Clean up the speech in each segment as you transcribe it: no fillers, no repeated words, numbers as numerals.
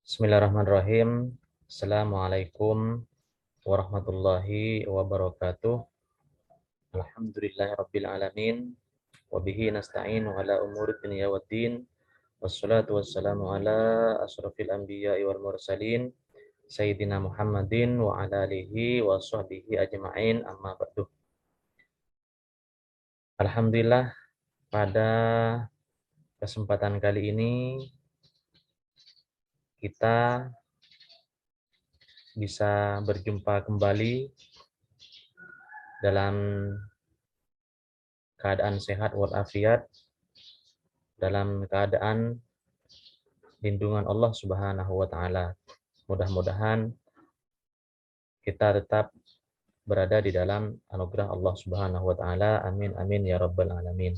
Bismillahirrahmanirrahim. Assalamualaikum warahmatullahi wabarakatuh. Alhamdulillahirabbil alamin wa bihi nasta'inu ala umuri dunya waddin. Wassalatu wassalamu ala asrofil anbiya'i wal mursalin sayyidina Muhammadin wa ala alihi wa sahbihi ajma'in, amma ba'du. Alhamdulillah, pada kesempatan kali ini kita bisa berjumpa kembali dalam keadaan sehat walafiat, dalam keadaan lindungan Allah Subhanahu wa taala. Mudah-mudahan kita tetap berada di dalam anugerah Allah Subhanahu wa taala. Amin amin ya rabbal alamin.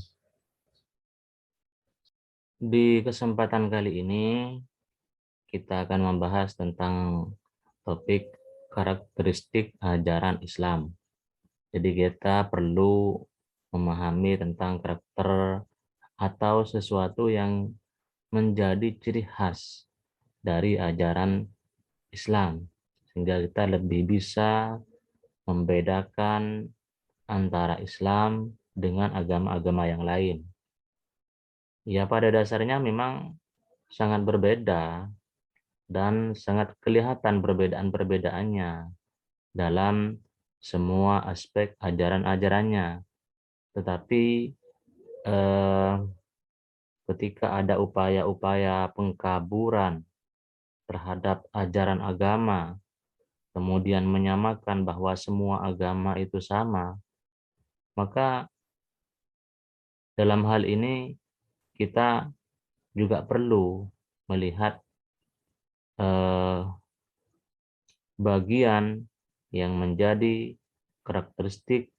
Di kesempatan kali ini kita akan membahas tentang topik karakteristik ajaran Islam. Jadi kita perlu memahami tentang karakter atau sesuatu yang menjadi ciri khas dari ajaran Islam, sehingga kita lebih bisa membedakan antara Islam dengan agama-agama yang lain. Ya, pada dasarnya memang sangat berbeda dan sangat kelihatan perbedaan-perbedaannya dalam semua aspek ajaran-ajarannya. Tetapi ketika ada upaya-upaya pengkaburan terhadap ajaran agama, kemudian menyamakan bahwa semua agama itu sama, maka dalam hal ini kita juga perlu melihat bagian yang menjadi karakteristik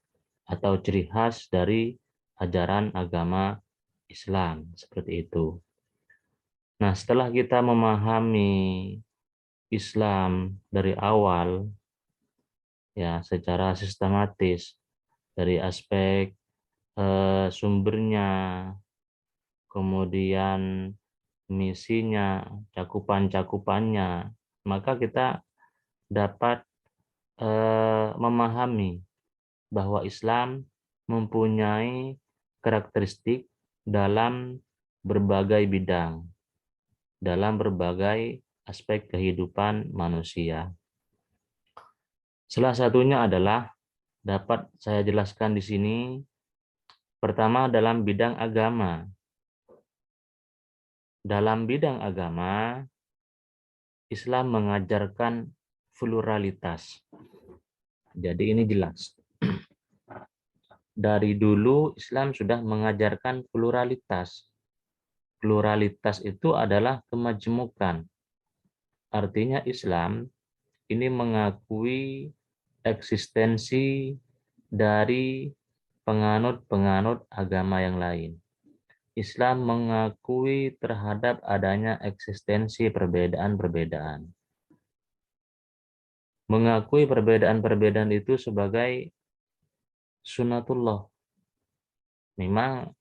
atau ciri khas dari ajaran agama Islam, seperti itu. Nah, setelah kita memahami Islam dari awal, ya secara sistematis dari aspek sumbernya, kemudian misinya, cakupan-cakupannya, maka kita dapat memahami bahwa Islam mempunyai karakteristik dalam berbagai bidang, dalam berbagai aspek kehidupan manusia. Salah satunya adalah dapat saya jelaskan di sini. Pertama, dalam bidang agama. Dalam bidang agama, Islam mengajarkan pluralitas. Jadi ini jelas. Dari dulu Islam sudah mengajarkan pluralitas. Pluralitas itu adalah kemajemukan. Artinya Islam ini mengakui eksistensi dari penganut-penganut agama yang lain. Islam mengakui terhadap adanya eksistensi perbedaan-perbedaan. Mengakui perbedaan-perbedaan itu sebagai sunatullah. Memang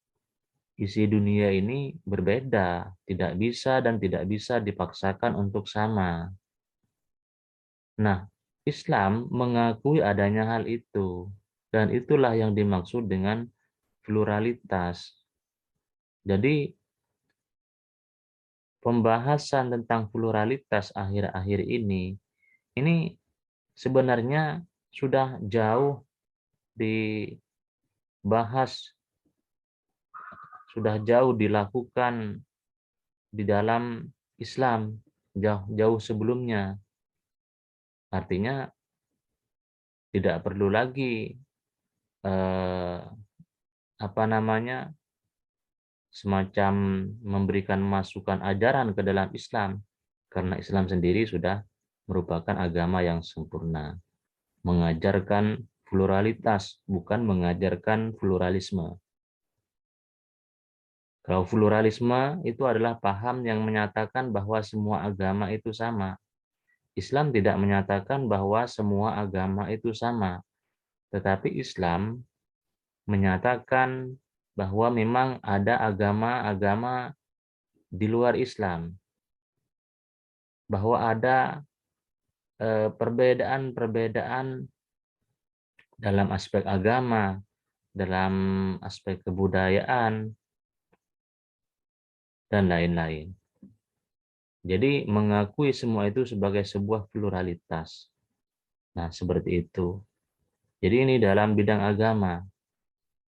isi dunia ini berbeda, tidak bisa dan tidak bisa dipaksakan untuk sama. Nah, Islam mengakui adanya hal itu, dan itulah yang dimaksud dengan pluralitas. Jadi, pembahasan tentang pluralitas akhir-akhir ini sebenarnya sudah jauh dibahas, sudah jauh dilakukan di dalam Islam, jauh sebelumnya. Artinya tidak perlu lagi semacam memberikan masukan ajaran ke dalam Islam, karena Islam sendiri sudah merupakan agama yang sempurna, mengajarkan pluralitas, bukan mengajarkan pluralisme. Kalau pluralisme itu adalah paham yang menyatakan bahwa semua agama itu sama. Islam tidak menyatakan bahwa semua agama itu sama, tetapi Islam menyatakan bahwa memang ada agama-agama di luar Islam. bahwa ada perbedaan-perbedaan dalam aspek agama, dalam aspek kebudayaan, dan lain-lain. Jadi mengakui semua itu sebagai sebuah pluralitas. Nah, seperti itu. Jadi ini dalam bidang agama,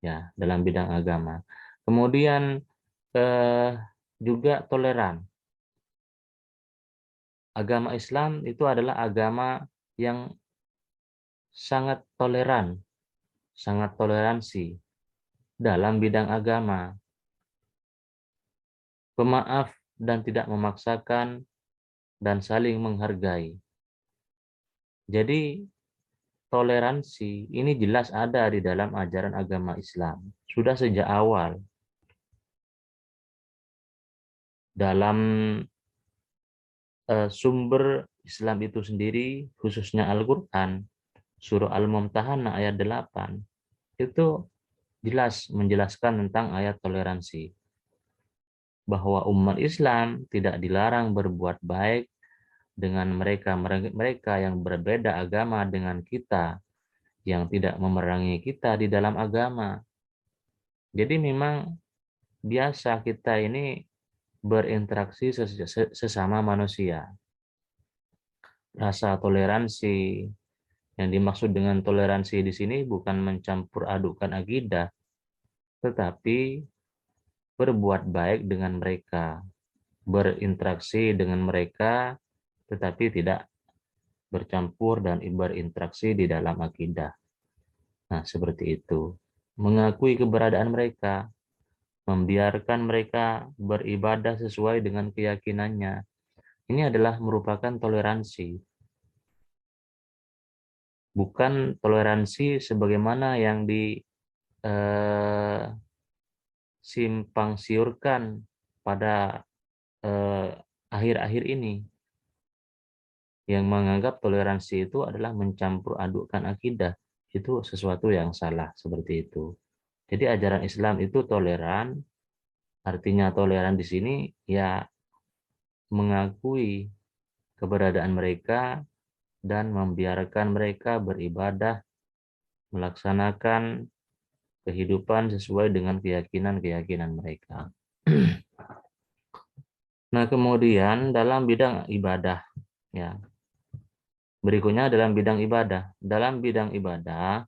ya, dalam bidang agama. Kemudian juga toleran. Agama Islam itu adalah agama yang sangat toleran, sangat toleransi dalam bidang agama. Pemaaf dan tidak memaksakan dan saling menghargai. Jadi toleransi ini jelas ada di dalam ajaran agama Islam. Sudah sejak awal. Dalam sumber Islam itu sendiri, khususnya Al-Quran, surah Al-Mumtahanah ayat 8, itu jelas menjelaskan tentang ayat toleransi. Bahwa umat Islam tidak dilarang berbuat baik dengan mereka yang berbeda agama dengan kita, yang tidak memerangi kita di dalam agama. Jadi memang biasa kita ini berinteraksi sesama manusia. Rasa toleransi, yang dimaksud dengan toleransi di sini bukan mencampur adukan akidah, tetapi berbuat baik dengan mereka, berinteraksi dengan mereka, tetapi tidak bercampur dan berinteraksi di dalam akidah. Nah, seperti itu. Mengakui keberadaan mereka, membiarkan mereka beribadah sesuai dengan keyakinannya. Ini adalah merupakan toleransi. Bukan toleransi sebagaimana yang simpang siurkan pada akhir-akhir ini, yang menganggap toleransi itu adalah mencampur adukkan akidah. Itu sesuatu yang salah seperti itu. Jadi ajaran Islam itu toleran, artinya toleran di sini ya mengakui keberadaan mereka dan membiarkan mereka beribadah, melaksanakan kehidupan sesuai dengan keyakinan-keyakinan mereka. Nah, kemudian dalam bidang ibadah, ya. Berikutnya dalam bidang ibadah. Dalam bidang ibadah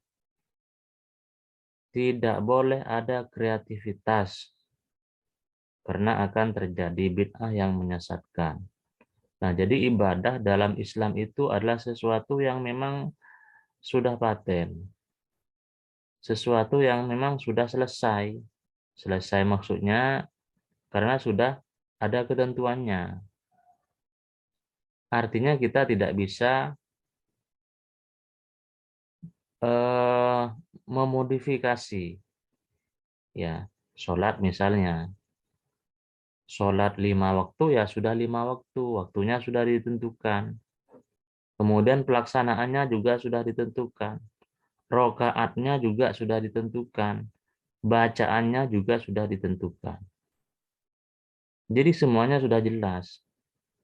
tidak boleh ada kreativitas karena akan terjadi bid'ah yang menyesatkan. Nah, jadi ibadah dalam Islam itu adalah sesuatu yang memang sudah paten. Sesuatu yang memang sudah selesai. Selesai maksudnya karena sudah ada ketentuannya. Artinya kita tidak bisa memodifikasi, ya, sholat misalnya. Sholat 5 waktu ya sudah 5 waktu, waktunya sudah ditentukan. Kemudian pelaksanaannya juga sudah ditentukan. Rokaatnya juga sudah ditentukan. Bacaannya juga sudah ditentukan. Jadi semuanya sudah jelas.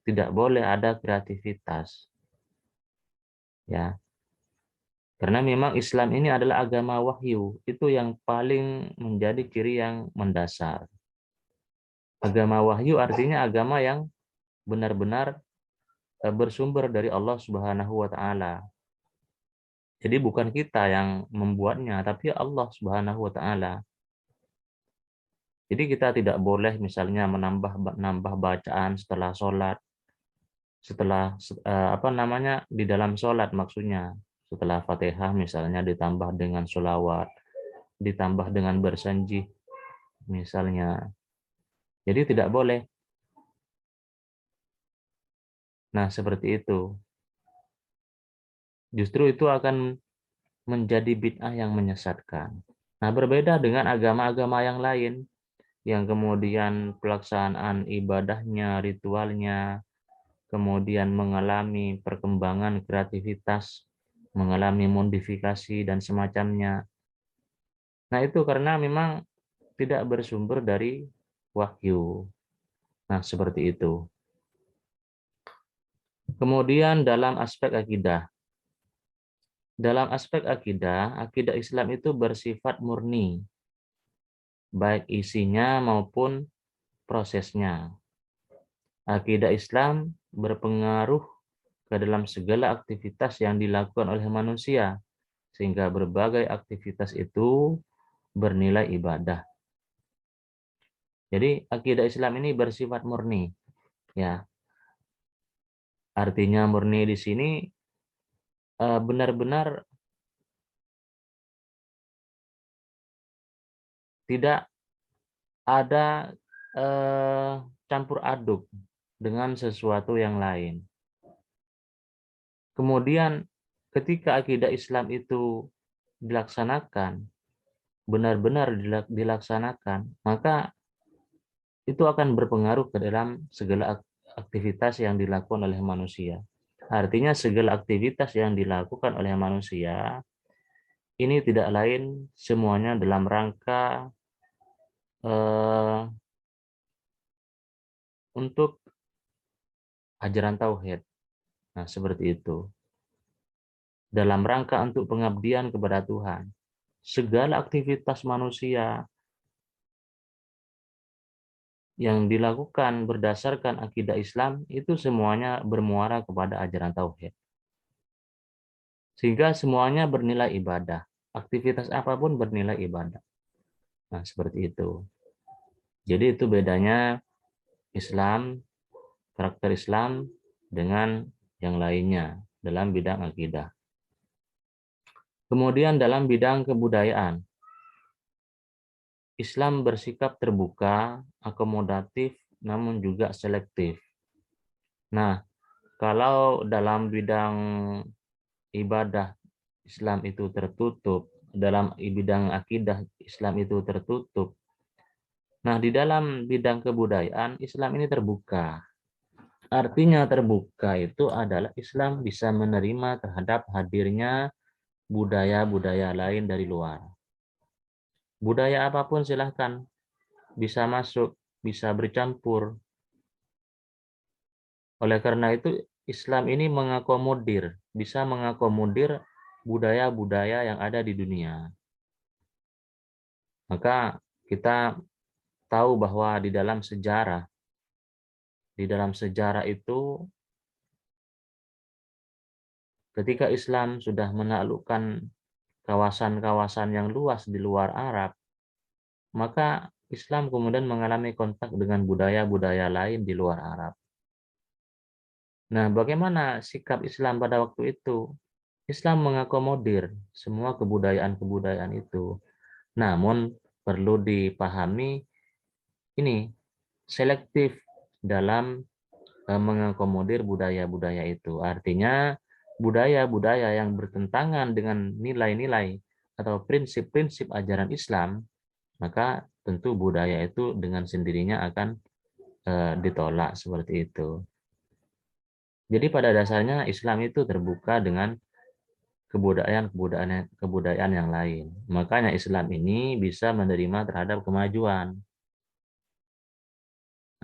Tidak boleh ada kreativitas. Ya. Karena memang Islam ini adalah agama wahyu. Itu yang paling menjadi ciri yang mendasar. Agama wahyu artinya agama yang benar-benar bersumber dari Allah Subhanahu wa taala. Jadi bukan kita yang membuatnya, tapi Allah Subhanahu wa taala. Jadi kita tidak boleh misalnya menambah bacaan setelah sholat, setelah di dalam sholat maksudnya, setelah Fatihah misalnya ditambah dengan sholawat, ditambah dengan bersanjih misalnya. Jadi tidak boleh. Nah, seperti itu. Justru itu akan menjadi bid'ah yang menyesatkan. Nah, berbeda dengan agama-agama yang lain, yang kemudian pelaksanaan ibadahnya, ritualnya, kemudian mengalami perkembangan kreativitas, mengalami modifikasi dan semacamnya. Nah, itu karena memang tidak bersumber dari wahyu. Nah, seperti itu. Kemudian dalam aspek akidah. Dalam aspek akidah, akidah Islam itu bersifat murni, baik isinya maupun prosesnya. Akidah Islam berpengaruh ke dalam segala aktivitas yang dilakukan oleh manusia, sehingga berbagai aktivitas itu bernilai ibadah. Jadi akidah Islam ini bersifat murni, ya. Artinya murni di sini benar-benar tidak ada campur aduk dengan sesuatu yang lain. Kemudian ketika akidah Islam itu dilaksanakan, benar-benar dilaksanakan, maka itu akan berpengaruh ke dalam segala aktivitas yang dilakukan oleh manusia. Artinya segala aktivitas yang dilakukan oleh manusia ini tidak lain semuanya dalam rangka untuk ajaran tauhid. Nah, seperti itu. Dalam rangka untuk pengabdian kepada Tuhan. Segala aktivitas manusia yang dilakukan berdasarkan akidah Islam itu semuanya bermuara kepada ajaran tauhid. Sehingga semuanya bernilai ibadah. Aktivitas apapun bernilai ibadah. Nah, seperti itu. Jadi itu bedanya Islam, karakter Islam dengan yang lainnya dalam bidang akidah. Kemudian dalam bidang kebudayaan, Islam bersikap terbuka, akomodatif, namun juga selektif. Nah, kalau dalam bidang ibadah Islam itu tertutup, dalam bidang akidah Islam itu tertutup. Nah, di dalam bidang kebudayaan Islam ini terbuka. Artinya terbuka itu adalah Islam bisa menerima terhadap hadirnya budaya-budaya lain dari luar. Budaya apapun silahkan bisa masuk, bisa bercampur. Oleh karena itu Islam ini mengakomodir, bisa mengakomodir budaya-budaya yang ada di dunia. Maka kita tahu bahwa di dalam sejarah itu ketika Islam sudah menaklukkan kawasan-kawasan yang luas di luar Arab, maka Islam kemudian mengalami kontak dengan budaya-budaya lain di luar Arab. Nah, bagaimana sikap Islam pada waktu itu? Islam mengakomodir semua kebudayaan-kebudayaan itu. Namun perlu dipahami ini selektif dalam mengakomodir budaya-budaya itu. Artinya budaya-budaya yang bertentangan dengan nilai-nilai atau prinsip-prinsip ajaran Islam, maka tentu budaya itu dengan sendirinya akan ditolak seperti itu. Jadi pada dasarnya Islam itu terbuka dengan kebudayaan yang lain. Makanya Islam ini bisa menerima terhadap kemajuan.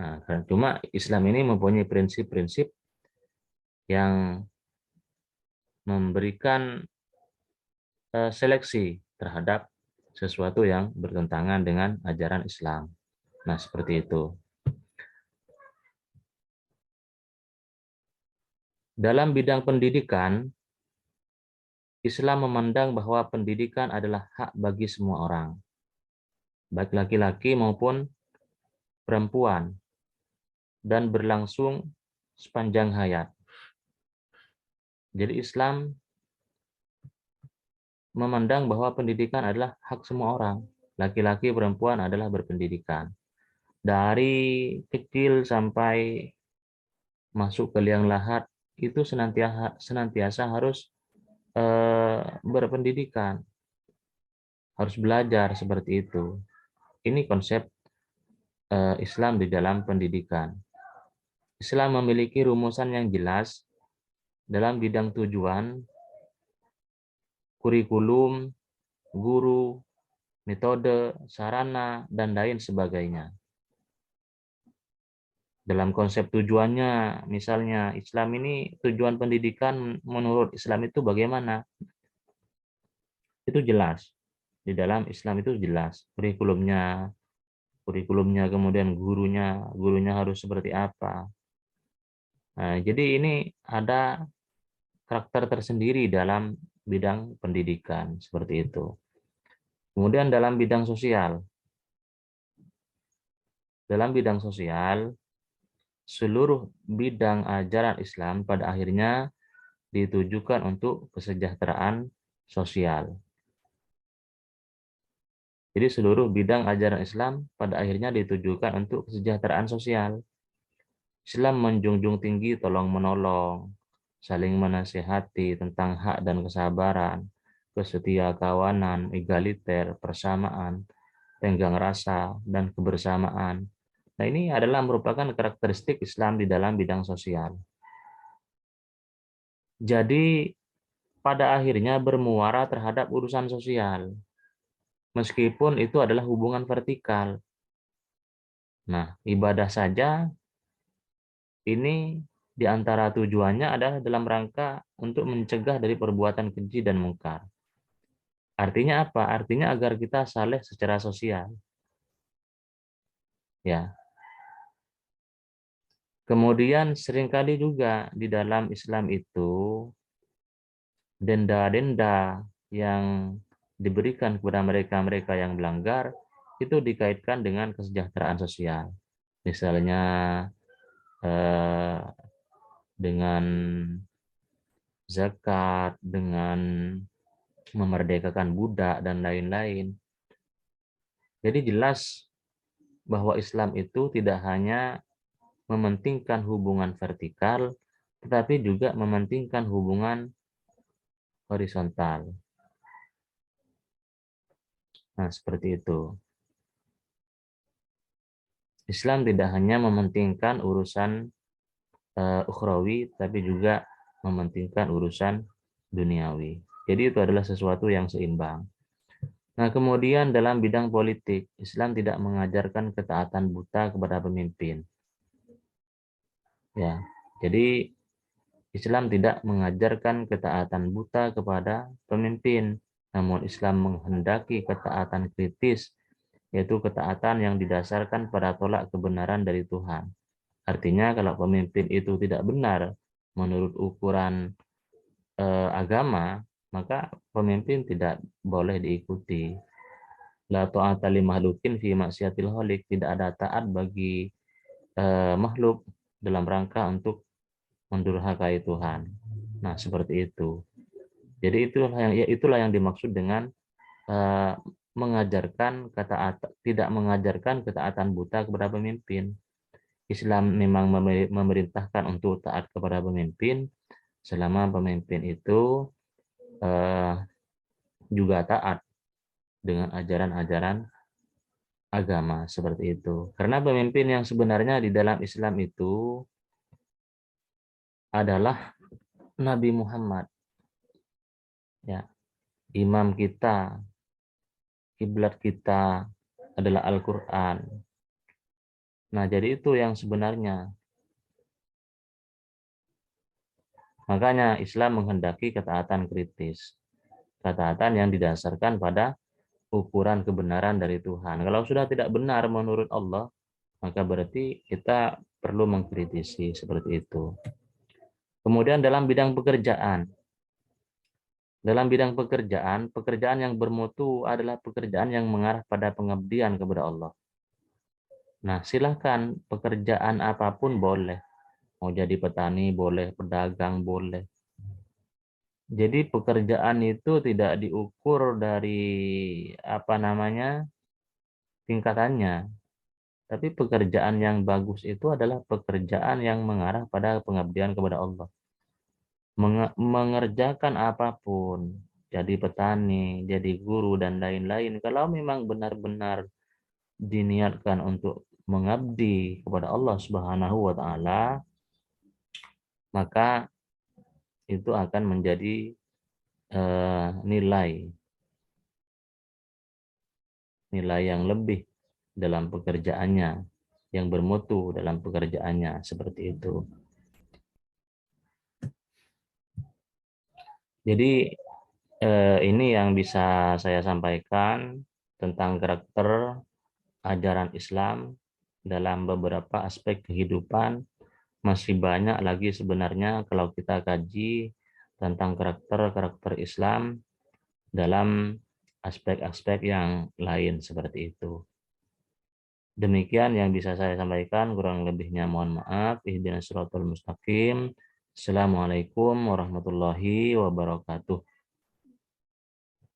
Nah, cuma Islam ini mempunyai prinsip-prinsip yang memberikan seleksi terhadap sesuatu yang bertentangan dengan ajaran Islam. Nah, seperti itu. Dalam bidang pendidikan, Islam memandang bahwa pendidikan adalah hak bagi semua orang, baik laki-laki maupun perempuan, dan berlangsung sepanjang hayat. Jadi Islam memandang bahwa pendidikan adalah hak semua orang, laki-laki perempuan adalah berpendidikan. Dari kecil sampai masuk ke liang lahat itu senantiasa harus berpendidikan, harus belajar seperti itu. Ini konsep Islam di dalam pendidikan. Islam memiliki rumusan yang jelas dalam bidang tujuan, kurikulum, guru, metode, sarana, dan lain sebagainya. Dalam konsep tujuannya, misalnya Islam ini tujuan pendidikan menurut Islam itu bagaimana? Itu jelas. Di dalam Islam itu jelas kurikulumnya, kemudian gurunya harus seperti apa. Nah, jadi ini ada karakter tersendiri dalam bidang pendidikan seperti itu. Kemudian dalam bidang sosial, seluruh bidang ajaran Islam pada akhirnya ditujukan untuk kesejahteraan sosial. Jadi seluruh bidang ajaran Islam pada akhirnya ditujukan untuk kesejahteraan sosial. Islam menjunjung tinggi tolong-menolong, saling menasihati tentang hak dan kesabaran, kesetia kawanan, egaliter, persamaan, tenggang rasa, dan kebersamaan. Nah, ini adalah merupakan karakteristik Islam di dalam bidang sosial. Jadi, pada akhirnya bermuara terhadap urusan sosial, meskipun itu adalah hubungan vertikal. Nah, ibadah saja ini di antara tujuannya adalah dalam rangka untuk mencegah dari perbuatan keji dan mungkar. Artinya apa? Artinya agar kita saleh secara sosial. Ya. Kemudian seringkali juga di dalam Islam itu denda-denda yang diberikan kepada mereka-mereka yang melanggar itu dikaitkan dengan kesejahteraan sosial. Misalnya eh, dengan zakat, dengan memerdekakan budak dan lain-lain. Jadi jelas bahwa Islam itu tidak hanya mementingkan hubungan vertikal, tetapi juga mementingkan hubungan horizontal. Nah, seperti itu. Islam tidak hanya mementingkan urusan ukhrawi, tapi juga mementingkan urusan duniawi. Jadi itu adalah sesuatu yang seimbang. Nah, kemudian dalam bidang politik, Islam tidak mengajarkan ketaatan buta kepada pemimpin. Ya, jadi Islam tidak mengajarkan ketaatan buta kepada pemimpin, namun Islam menghendaki ketaatan kritis, yaitu ketaatan yang didasarkan pada tolak kebenaran dari Tuhan. Artinya kalau pemimpin itu tidak benar menurut ukuran agama, maka pemimpin tidak boleh diikuti. La ta'ata li makhlukin fi maksiatil khaliq, tidak ada taat bagi makhluk dalam rangka untuk mendurhakai Tuhan. Nah, seperti itu. Jadi itulah yang dimaksud dengan uh, tidak mengajarkan ketaatan buta kepada pemimpin. Islam memang memerintahkan untuk taat kepada pemimpin selama pemimpin itu uh, juga taat dengan ajaran-ajaran agama seperti itu. Karena pemimpin yang sebenarnya di dalam Islam itu adalah Nabi Muhammad, ya, imam kita, kiblat kita adalah Al-Qur'an. Nah, jadi itu yang sebenarnya. Makanya Islam menghendaki ketaatan kritis. Ketaatan yang didasarkan pada ukuran kebenaran dari Tuhan. Kalau sudah tidak benar menurut Allah, maka berarti kita perlu mengkritisi seperti itu. Kemudian dalam bidang pekerjaan. Dalam bidang pekerjaan yang bermutu adalah pekerjaan yang mengarah pada pengabdian kepada Allah. Nah, silahkan pekerjaan apapun boleh. Mau jadi petani boleh, pedagang boleh. Jadi pekerjaan itu tidak diukur dari tingkatannya. Tapi pekerjaan yang bagus itu adalah pekerjaan yang mengarah pada pengabdian kepada Allah. Mengerjakan apapun, jadi petani, jadi guru, dan lain-lain. Kalau memang benar-benar diniatkan untuk mengabdi kepada Allah Subhanahu wa Ta'ala, maka itu akan menjadi nilai yang lebih dalam pekerjaannya. yang bermutu dalam pekerjaannya, seperti itu. Jadi ini yang bisa saya sampaikan tentang karakter ajaran Islam dalam beberapa aspek kehidupan. Masih banyak lagi sebenarnya kalau kita kaji tentang karakter-karakter Islam dalam aspek-aspek yang lain seperti itu. Demikian yang bisa saya sampaikan, kurang lebihnya mohon maaf. Ihdinas siratal mustaqim. Assalamualaikum warahmatullahi wabarakatuh.